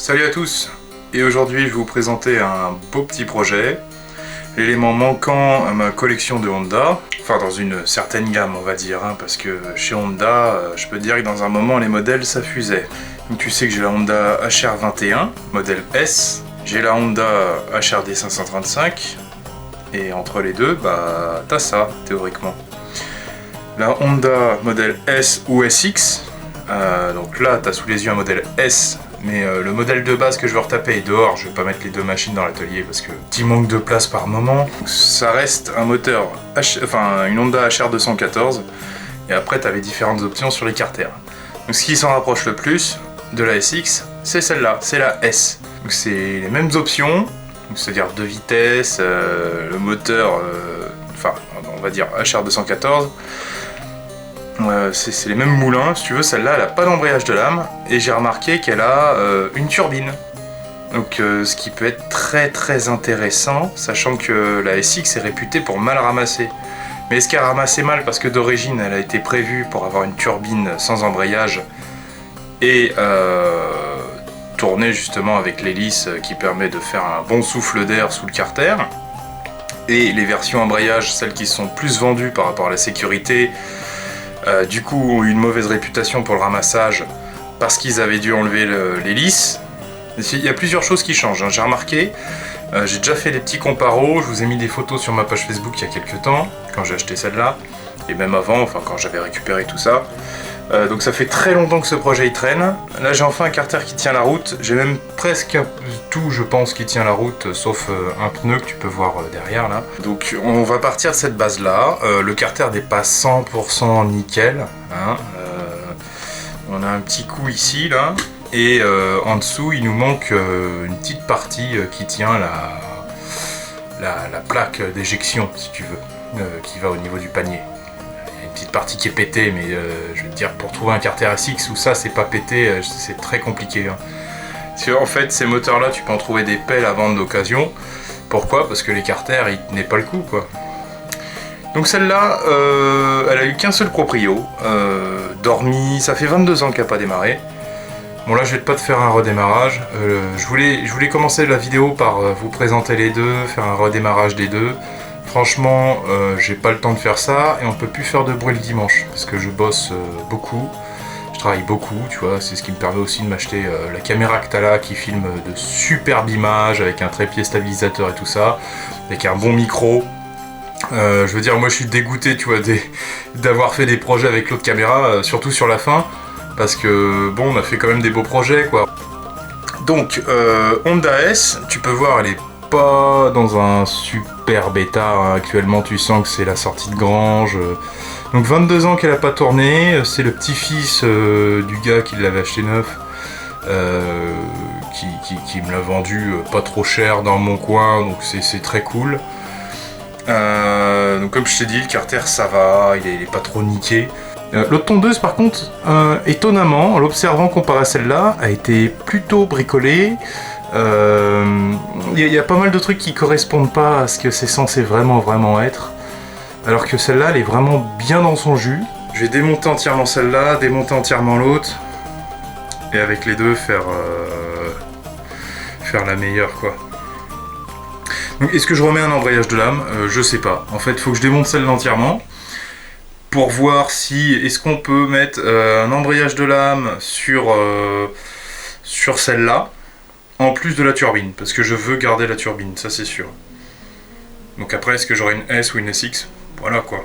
Salut à tous, et aujourd'hui je vais vous présenter un beau petit projet, l'élément manquant à ma collection de Honda, enfin dans une certaine gamme on va dire, parce que chez Honda, je peux te dire que dans un moment les modèles s'affusaient. Donc tu sais que j'ai la Honda HR21, modèle S, j'ai la Honda HRD 535, et entre les deux, bah t'as ça théoriquement. La Honda modèle S ou SX, donc là t'as sous les yeux un modèle S, mais le modèle de base que je veux retaper est dehors, je vais pas mettre les deux machines dans l'atelier parce que petit manque de place par moment. Ça reste un moteur, une Honda HR214, et après t'avais différentes options sur les carters. Donc ce qui s'en rapproche le plus de la SX, c'est celle-là, c'est la S. Donc c'est les mêmes options, c'est-à-dire 2 vitesses, le moteur, on va dire HR214. C'est les mêmes moulins, si tu veux. Celle-là elle a pas d'embrayage de lame et j'ai remarqué qu'elle a une turbine, donc ce qui peut être très intéressant, sachant que la SX est réputée pour mal ramasser. Mais est-ce qu'elle ramassait mal parce que d'origine elle a été prévue pour avoir une turbine sans embrayage et tourner justement avec l'hélice qui permet de faire un bon souffle d'air sous le carter, et les versions embrayage, celles qui sont plus vendues par rapport à la sécurité, du coup ont eu une mauvaise réputation pour le ramassage parce qu'ils avaient dû enlever l'hélice. Il y a plusieurs choses qui changent, j'ai remarqué. J'ai déjà fait des petits comparos, je vous ai mis des photos sur ma page Facebook il y a quelques temps, quand j'ai acheté celle-là, et même avant, quand j'avais récupéré tout ça. Donc ça fait très longtemps que ce projet il traîne. Là j'ai enfin un carter qui tient la route, j'ai même presque tout je pense qui tient la route, sauf un pneu que tu peux voir derrière là. Donc on va partir de cette base là, le carter n'est pas 100% nickel, on a un petit coup ici là, et en dessous il nous manque une petite partie qui tient la plaque d'éjection si tu veux, qui va au niveau du panier. Petite partie qui est pétée, mais je veux te dire, pour trouver un carter SX où ça c'est pas pété, c'est très compliqué. Parce que, en fait, ces moteurs là tu peux en trouver des pelles à vendre d'occasion. Pourquoi? Parce que les carters ils tenaient pas le coup quoi. Donc celle-là, elle a eu qu'un seul proprio, dormi, ça fait 22 ans qu'elle n'a pas démarré. Bon là je vais pas te faire un redémarrage, je voulais commencer la vidéo par vous présenter les deux, faire un redémarrage des deux. Franchement, j'ai pas le temps de faire ça, et on peut plus faire de bruit le dimanche parce que je bosse beaucoup, je travaille beaucoup, tu vois. C'est ce qui me permet aussi de m'acheter la caméra que t'as là qui filme de superbes images avec un trépied stabilisateur et tout ça, avec un bon micro. Je veux dire, moi je suis dégoûté, tu vois, d'avoir fait des projets avec l'autre caméra, surtout sur la fin, parce que bon, on a fait quand même des beaux projets quoi. Donc Honda S, tu peux voir, elle est pas dans un super bêta, actuellement tu sens que c'est la sortie de grange. Donc 22 ans qu'elle a pas tourné, c'est le petit-fils du gars qui l'avait acheté neuf, qui me l'a vendu pas trop cher dans mon coin, donc c'est très cool. Donc comme je t'ai dit, le carter ça va, il est pas trop niqué. L'autre tondeuse par contre, étonnamment, en l'observant comparé à celle-là, a été plutôt bricolée. Y a pas mal de trucs qui correspondent pas à ce que c'est censé vraiment être, alors que celle-là elle est vraiment bien dans son jus. Je vais démonter entièrement celle-là, démonter entièrement l'autre, et avec les deux faire la meilleure quoi. Donc est-ce que je remets un embrayage de lame? Je sais pas, en fait il faut que je démonte celle-là entièrement pour voir si est-ce qu'on peut mettre un embrayage de lame sur celle-là, en plus de la turbine, parce que je veux garder la turbine, ça c'est sûr. Donc après, est-ce que j'aurai une S ou une SX? Voilà quoi.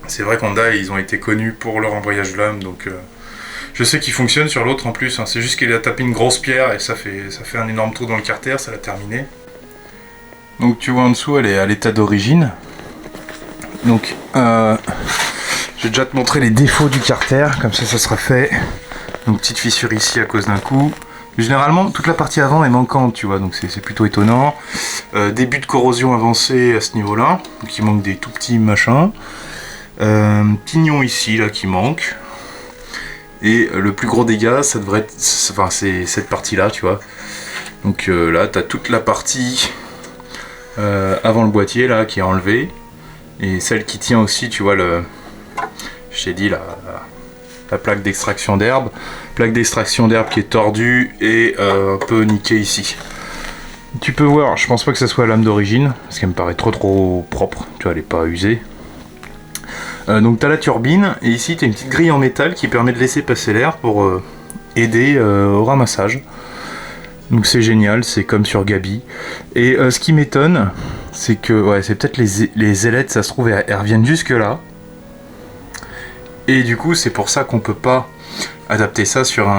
C'est vrai qu'Honda, ils ont été connus pour leur embrayage de lame, donc je sais qu'il fonctionne sur l'autre en plus, c'est juste qu'il a tapé une grosse pierre et ça fait un énorme trou dans le carter, ça l'a terminé. Donc tu vois en dessous, elle est à l'état d'origine. Donc je vais déjà te montrer les défauts du carter, comme ça sera fait. Donc petite fissure ici à cause d'un coup. Généralement toute la partie avant est manquante, tu vois, donc c'est plutôt étonnant. Début de corrosion avancée à ce niveau là, donc il manque des tout petits machins. Pignon ici là qui manque. Et le plus gros dégât ça devrait être, c'est cette partie là, tu vois. Donc là tu as toute la partie avant le boîtier là qui est enlevée, et celle qui tient aussi, tu vois, je t'ai dit la plaque d'extraction d'herbe. Plaque d'extraction d'herbe qui est tordue et un peu niquée ici. Tu peux voir, je pense pas que ça soit la lame d'origine, parce qu'elle me paraît trop propre, tu vois, elle est pas usée. Donc tu as la turbine, et ici tu as une petite grille en métal qui permet de laisser passer l'air pour aider au ramassage. Donc c'est génial, c'est comme sur Gabi. Et ce qui m'étonne, c'est que ouais, c'est peut-être les ailettes, ça se trouve, elles reviennent jusque là. Et du coup, c'est pour ça qu'on peut pas adapter ça sur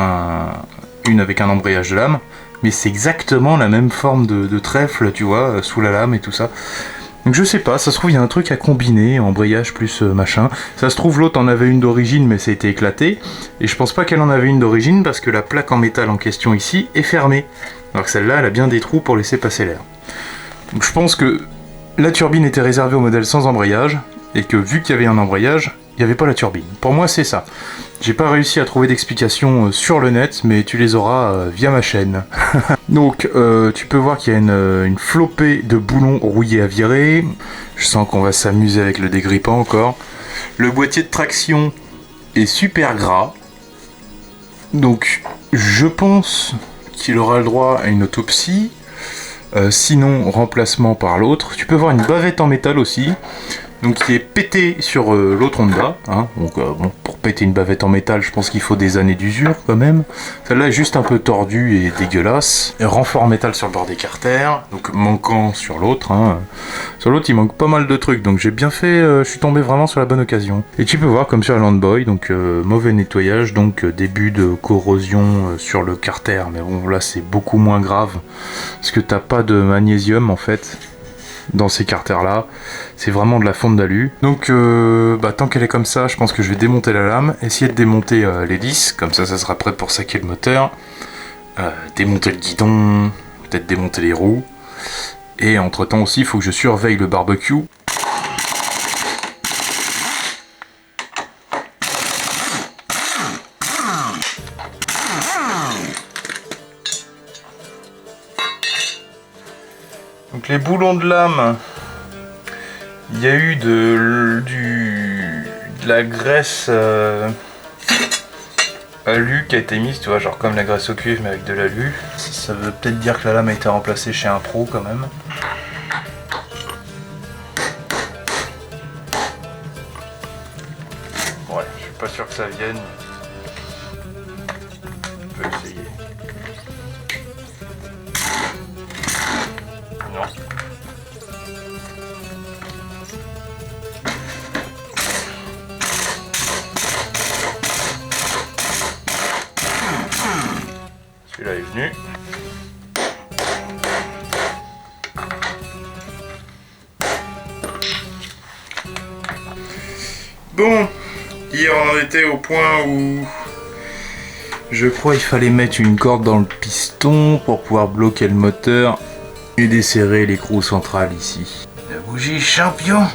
une avec un embrayage de lame. Mais c'est exactement la même forme de trèfle, tu vois, sous la lame et tout ça. Donc je sais pas, ça se trouve il y a un truc à combiner, embrayage plus machin. Ça se trouve l'autre en avait une d'origine mais ça a été éclaté. Et je pense pas qu'elle en avait une d'origine parce que la plaque en métal en question ici est fermée. Alors que celle-là, elle a bien des trous pour laisser passer l'air. Donc je pense que la turbine était réservée au modèle sans embrayage. Et que vu qu'il y avait un embrayage, il n'y avait pas la turbine. Pour moi c'est ça. J'ai pas réussi à trouver d'explications sur le net, mais tu les auras via ma chaîne. Donc tu peux voir qu'il y a une flopée de boulons rouillés à virer. Je sens qu'on va s'amuser avec le dégrippant encore. Le boîtier de traction est super gras. Donc je pense qu'il aura le droit à une autopsie. Sinon remplacement par l'autre. Tu peux voir une bavette en métal aussi. Donc qui est pété sur l'autre Honda, hein. Donc bon, pour péter une bavette en métal, je pense qu'il faut des années d'usure quand même. Celle-là est juste un peu tordue et dégueulasse. Et renfort en métal sur le bord des carters, donc manquant sur l'autre, hein. Sur l'autre il manque pas mal de trucs, donc j'ai bien fait, je suis tombé vraiment sur la bonne occasion. Et tu peux voir comme sur la Landboy, donc mauvais nettoyage, donc début de corrosion sur le carter, mais bon là c'est beaucoup moins grave, parce que t'as pas de magnésium en fait. Dans ces carters là, c'est vraiment de la fonte d'alu. Donc tant qu'elle est comme ça, je pense que je vais démonter la lame, essayer de démonter l'hélice, comme ça sera prêt pour saquer le moteur, démonter le guidon, peut-être démonter les roues, et entre temps aussi il faut que je surveille le barbecue. Donc les boulons de lame, il y a eu de la graisse alu qui a été mise, tu vois, genre comme la graisse au cuivre mais avec de l'alu. Ça veut peut-être dire que la lame a été remplacée chez un pro quand même. Ouais, je suis pas sûr que ça vienne. On peut essayer. Non. Celui-là est venu. Bon, hier on en était au point où je crois qu'il fallait mettre une corde dans le piston pour pouvoir bloquer le moteur et desserrer l'écrou central ici. La bougie champion.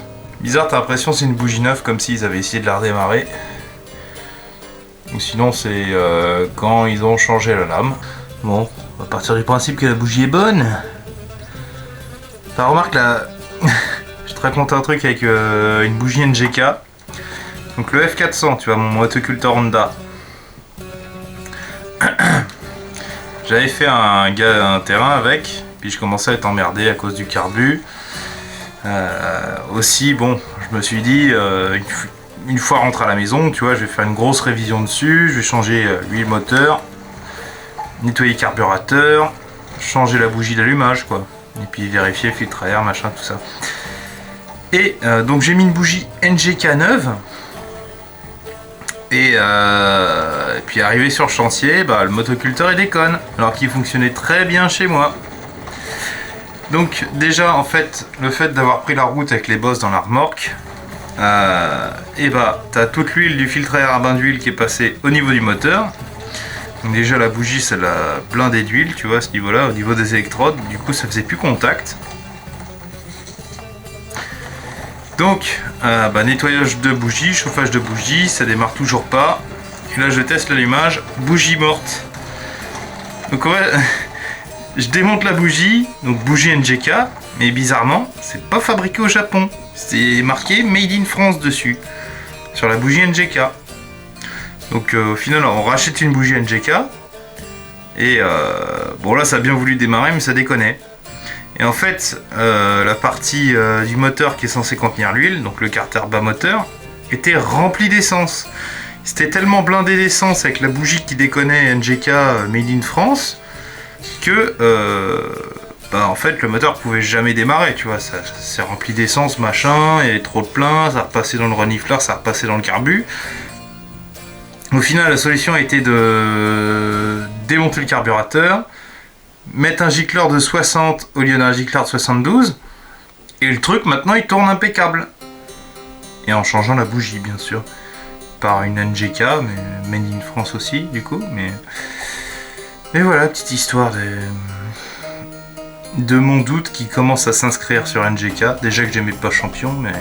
Bizarre, t'as l'impression que c'est une bougie neuve, comme s'ils avaient essayé de la redémarrer. Ou sinon c'est quand ils ont changé la lame. Bon, on va partir du principe que la bougie est bonne. Enfin, remarque là, je te raconte un truc avec une bougie NGK. Donc le F400, tu vois, mon motoculteur Honda. J'avais fait un terrain avec, puis je commençais à être emmerdé à cause du carbu. Aussi, bon, je me suis dit, une fois rentré à la maison, tu vois, je vais faire une grosse révision dessus, je vais changer l'huile moteur, nettoyer le carburateur, changer la bougie d'allumage, quoi. Et puis vérifier le filtre à air, machin, tout ça. Et donc j'ai mis une bougie NGK neuve. Et puis arrivé sur le chantier, le motoculteur il déconne, alors qu'il fonctionnait très bien chez moi. Donc déjà en fait, le fait d'avoir pris la route avec les bosses dans la remorque, t'as toute l'huile du filtre à air à bain d'huile qui est passée au niveau du moteur. Donc déjà la bougie ça l'a blindé d'huile, tu vois, à ce niveau là, au niveau des électrodes, du coup ça faisait plus contact. Donc, nettoyage de bougie, chauffage de bougie, ça démarre toujours pas. Et là, je teste l'allumage, bougie morte. Donc, je démonte la bougie, donc bougie NGK, mais bizarrement, c'est pas fabriqué au Japon. C'est marqué Made in France dessus, sur la bougie NGK. Donc au final on rachète une bougie NGK. Et bon là ça a bien voulu démarrer mais ça déconnait. Et en fait la partie du moteur qui est censée contenir l'huile, donc le carter bas moteur, était rempli d'essence. C'était tellement blindé d'essence avec la bougie qui déconnait NGK Made in France que en fait le moteur pouvait jamais démarrer, tu vois, ça s'est rempli d'essence machin, il y avait trop de plein, ça repassait dans le renifleur, ça repassait dans le carbu. Au final la solution a été de démonter le carburateur, mettre un gicleur de 60 au lieu d'un gicleur de 72 et le truc maintenant il tourne impeccable. Et en changeant la bougie bien sûr. Par une NGK, mais Made in France aussi du coup, mais voilà, petite histoire de mon doute qui commence à s'inscrire sur NGK. Déjà que j'aimais pas Champion, mais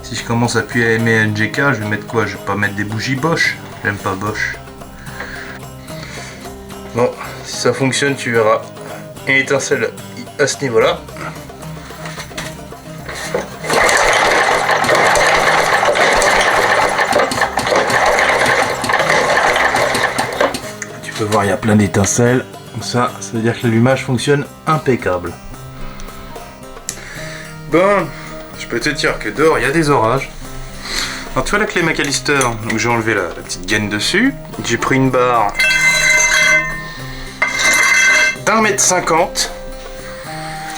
si je commence à plus aimer NGK, je vais mettre quoi? Je vais pas mettre des bougies Bosch, j'aime pas Bosch. Bon, si ça fonctionne tu verras, une étincelle à ce niveau là. Tu peux voir, il y a plein d'étincelles. Ça veut dire que l'allumage fonctionne impeccable. Bon, je peux te dire que dehors, il y a des orages. Alors tu vois la clé McAllister, où j'ai enlevé la petite gaine dessus. J'ai pris une barre d'1,50 m.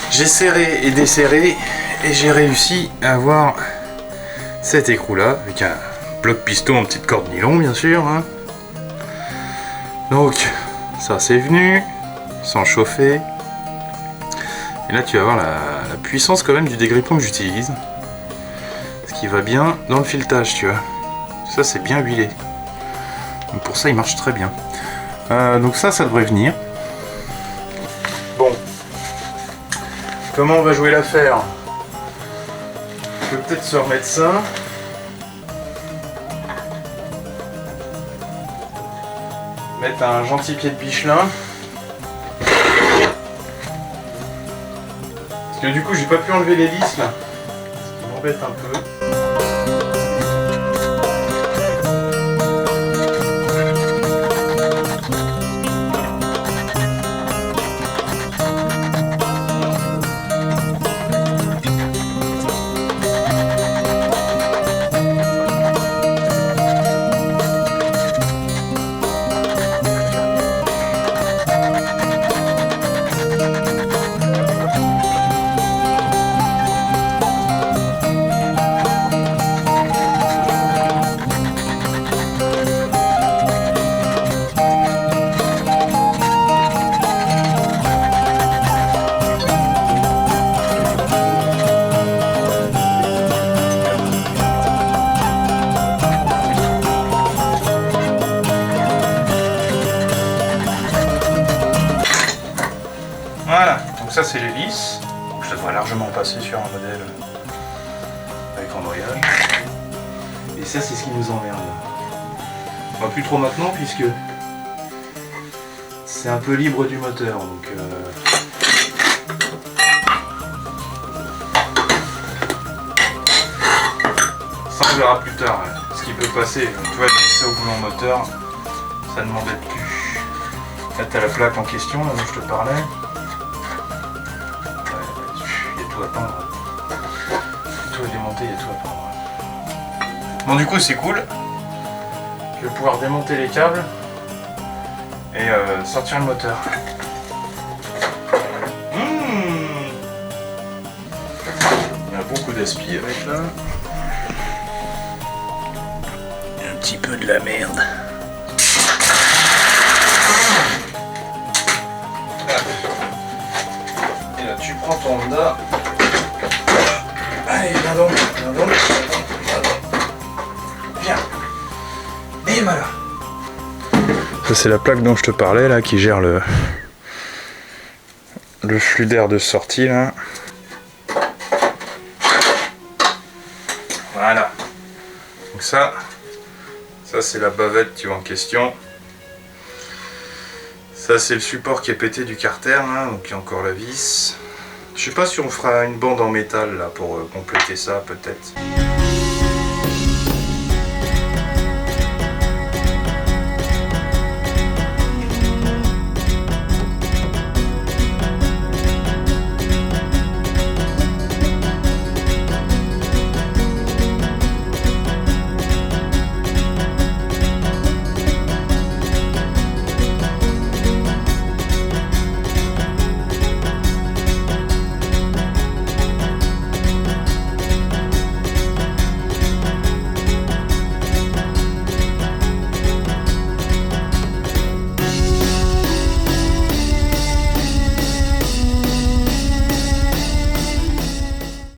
J'ai serré et desserré et j'ai réussi à avoir cet écrou là, avec un bloc piston en petite corde nylon bien sûr. Hein. Donc ça c'est venu, sans chauffer. Et là tu vas voir la puissance quand même du dégrippant que j'utilise. Ce qui va bien dans le filetage, tu vois. Ça c'est bien huilé. Donc pour ça il marche très bien. Donc ça devrait venir. Bon. Comment on va jouer l'affaire? Je peux peut-être se remettre ça. Mettre un gentil pied de Michelin. Parce que du coup j'ai pas pu enlever l'hélice là. Ce qui m'embête un peu. Voilà, donc ça c'est l'hélice. Je devrais largement passer sur un modèle avec embrayage. Et ça c'est ce qui nous emmerde. Enfin, plus trop maintenant puisque c'est un peu libre du moteur. Donc ça on verra plus tard ce qui peut passer. Donc, tu vois, c'est au boulon moteur, ça ne m'embête plus. Là t'as la plaque en question là, dont je te parlais. À peindre. Tout est démonté, il y a tout à peindre. Bon du coup c'est cool. Je vais pouvoir démonter les câbles et sortir le moteur. Il y a beaucoup d'aspi avec là. Il y a un petit peu de la merde. Et là tu prends ton Honda. Allez, viens donc. Viens. Et voilà. Ça c'est la plaque dont je te parlais là, qui gère le flux d'air de sortie là. Voilà. Donc ça c'est la bavette tu vois en question. Ça c'est le support qui est pété du carter là, donc il y a encore la vis. Je sais pas si on fera une bande en métal là pour compléter ça peut-être.